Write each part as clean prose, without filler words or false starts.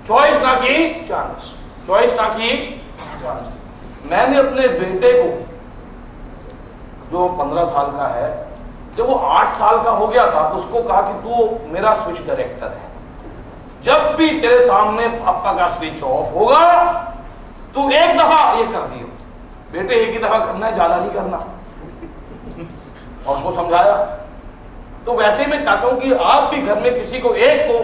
Choice ना की chance, choice ना की चांस। मैंने अपने बेटे को जो 15 साल का है, जब वो 8 साल का हो गया था, उसको कहा कि तू मेरा स्विच डायरेक्टर है, जब भी तेरे सामने पापा का स्विच ऑफ होगा तू एक दफा ये कर दियो। बेटे एक ही दफा करना है, ज्यादा नहीं करना। और उसको समझाया। तो वैसे ही मैं चाहता हूं कि आप भी घर में किसी को एक को,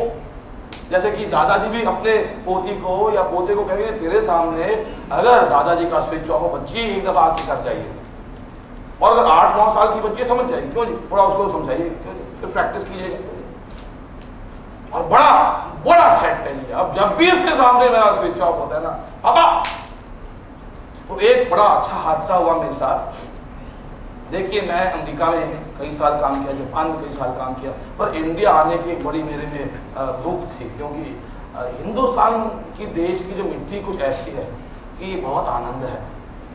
जैसे कि दादाजी भी अपने पोती को या पोते को कहेंगे तेरे सामने अगर दादाजी का स्विच ऑफ हो, बच्ची एक दफा आके कर जाइए। और अगर 8-9 साल की बच्ची समझ जाएगी, क्यों जी, थोड़ा उसको समझाइए, फिर प्रैक्टिस कीजिएगा। और बड़ा सेट है ये। अब जब भी उसके सामने मेरा स्विच ऑफ होता है ना पापा, तो एक बड़ा अच्छा हादसा हुआ मेरे साथ। देखिए, मैं अमेरिका में कई साल काम किया, जापान में कई साल काम किया, पर इंडिया आने की एक बड़ी मेरे में भूख थी, क्योंकि हिंदुस्तान की देश की जो मिट्टी कुछ ऐसी है कि बहुत आनंद है,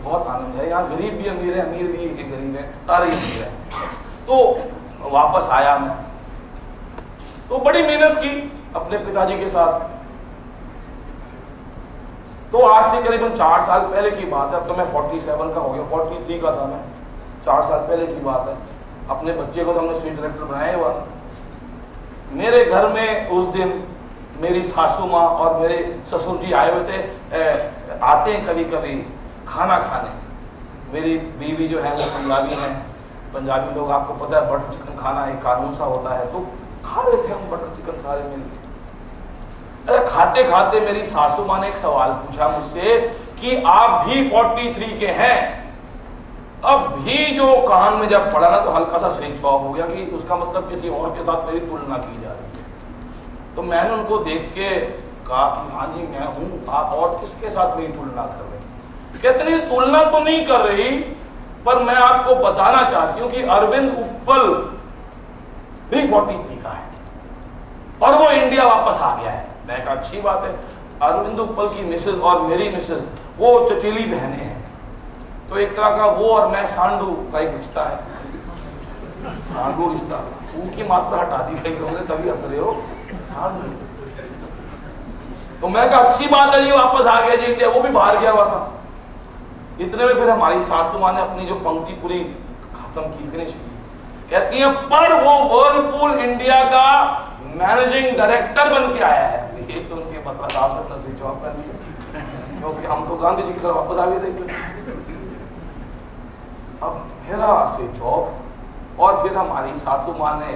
बहुत आनंद है। यहाँ गरीब भी अमीर है, अमीर भी गरीब है, सारे ही अमीर है। तो वापस आया मैं, तो बड़ी मेहनत की अपने पिताजी के साथ। तो आज से करीबन 4 साल पहले की बात है, अब तो मैं 47 का हो गया, 43 का था मैं, 4 साल पहले की बात है। अपने बच्चे को तो हमने स्विच डायरेक्टर बनाया हुआ। मेरे घर में उस दिन मेरी सासू माँ और मेरे ससुर जी आए हुए थे। आते हैं कभी कभी खाना खाने। मेरी बीवी जो है वो पंजाबी है, पंजाबी लोग आपको पता है बटर चिकन खाना एक कानून सा होता है, तो खा रहे थे हम बटर चिकन सारे मिलकर। अरे खाते खाते मेरी सासू माँ ने एक सवाल पूछा मुझसे कि आप भी 43 के हैं। अब भी जो कान में जब पड़ा ना तो हल्का सा स्विच ऑफ हो गया कि उसका मतलब किसी और के साथ मेरी तुलना की जा रही है। तो मैंने उनको देख के कहा कि हाँ जी मैं हूँ, आप और किसके साथ मेरी तुलना कर रहे हैं? कहते नहीं तुलना तो नहीं कर रही, पर मैं आपको बताना चाहती हूँ कि अरविंद उप्पल भी 43 का है और वो इंडिया वापस आ गया है। मैं कहा अच्छी बात है। अरविंद उप्पल की मिसेज और मेरी मिसेज वो चचेली बहनें हैं, तो एक तरह का वो और मैं सांडू का एक रिश्ता है, सांडू रिश्ता। उनकी मात्रा हटा दी कई लोगों ने, तभी हंस रहे हो, सांडू। तो मैं कहा अच्छी बात है, ये वापस आ गया जी इंडिया, वो भी बाहर गया हुआ था। इतने में फिर हमारी सासू माँ ने अपनी जो पंक्ति पूरी खत्म की, फिनिश की। कहती है पर वो वर्लपूल इंडिया का मैनेजिंग डायरेक्टर बन के आया है। ये सुन के मतलब आप स्विच ऑफ कर दिया, क्योंकि हम तो गांधी जी की तरफ वापस आ गए थे। अब मेरा स्विच ऑफ, और फिर हमारी सासू माँ ने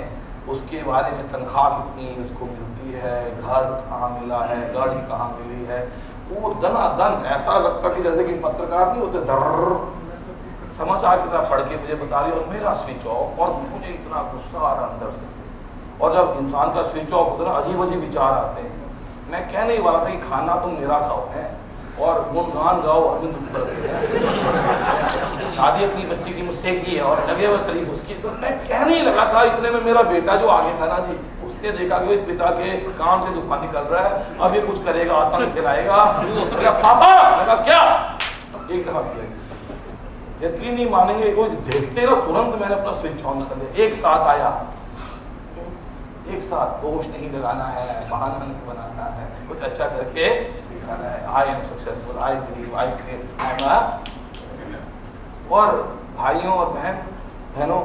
उसके बारे में तनख्वाह कितनी उसको मिलती है, घर कहाँ मिला है, गाड़ी कहाँ मिली है, वो दनादन ऐसा लगता कि जैसे कि पत्रकार नहीं होते धर्र समाचार की तरह पढ़ के मुझे बता रही, और मेरा स्विच ऑफ। और मुझे इतना गुस्सा आ रहा अंदर से। और जब इंसान का स्विच ऑफ होता है ना, अजीब अजीब विचार आते हैं। मैं कह नहीं वाला था कि खाना तुम मेरा खाओ है और गुणगान गाओ अरविंद उप्पल के। शादी अपनी बच्ची की मुझसे की है और लगे हुए तारीफ उसकी, तो मैं कह नहीं लगा था। इतने में मेरा बेटा जो आगे था ना जी, उसने देखा कि पिता के काम से धुआं निकल रहा है, अब ये कुछ करेगा, आतंक फैलाएगा। पापा लगा क्या एक दफा यकीन नहीं मानेंगे, कोई देखते ना तुरंत मैंने अपना स्विच ऑन कर दिया। एक साथ आया, एक साथ दोष नहीं लगाना है, बहाना नहीं बनाना है, कुछ अच्छा करके दिखाना है। I am successful, I believe, I claim. और भाइयों और बहनों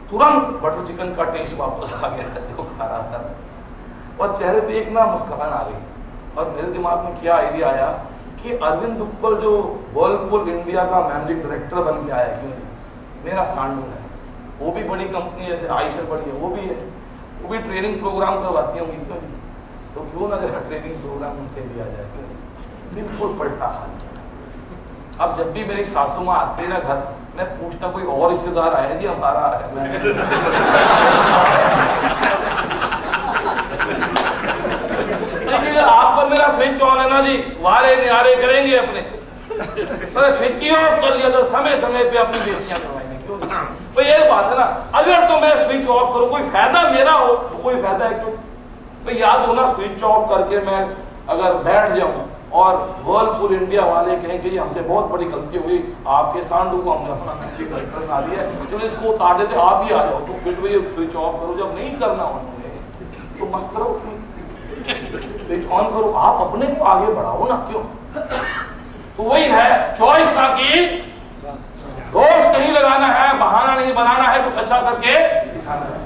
तुरंत बटर चिकन का टेस्ट वापस आ गया जो खा रहा था, और चेहरे पे एक ना मुस्कान आ गई। और मेरे दिमाग में क्या आइडिया आया कि अरविंद उप्पल जो वर्लपूल इंडिया का मैनेजिंग डायरेक्टर बन के आया, क्यों मेरा सांडू है, वो भी बड़ी कंपनी जैसे आयशर बड़ी है, वो भी है, वो भी ट्रेनिंग प्रोग्राम करवाती होंगी, क्यों नहीं? तो क्यों ना जरा ट्रेनिंग प्रोग्राम उनसे लिया जाए, क्यों नहीं? बिल्कुल पलटा खा लिया। अब जब भी मेरी सासू माँ आती ना घर, मैं पूछता कोई और रिश्तेदार आया जी हमारा है। आपको मेरा स्विच ऑन है ना जी, वारे निहारे करेंगे अपने, तो स्विच ही ऑफ कर लिया तो समय समय पे अपनी बेइज्जतियां करवाएंगे, क्यों? तो ये बात है ना, अगर तो मैं स्विच ऑफ करूं कोई फायदा मेरा हो तो कोई फायदा है क्यों? तो याद हो ना, स्विच ऑफ करके मैं अगर बैठ जाऊं और वर्लपूल इंडिया वाले कहें कि हमसे बहुत बड़ी गलती हुई, आपके सांडू को हमने अपना मैनेजिंग डायरेक्टर बना दिया, चलो इसको उतार देते, आप ही आ जाओ। तो फिर ये स्विच ऑफ करो, जब नहीं करना उन्होंने तो मस्त करो, स्विच स्विच ऑन करो, आप अपने को आगे बढ़ाओ ना, क्यों? तो वही है चॉइस ना कि दोष नहीं लगाना है, बहाना नहीं बनाना है, कुछ अच्छा करके दिखाना है।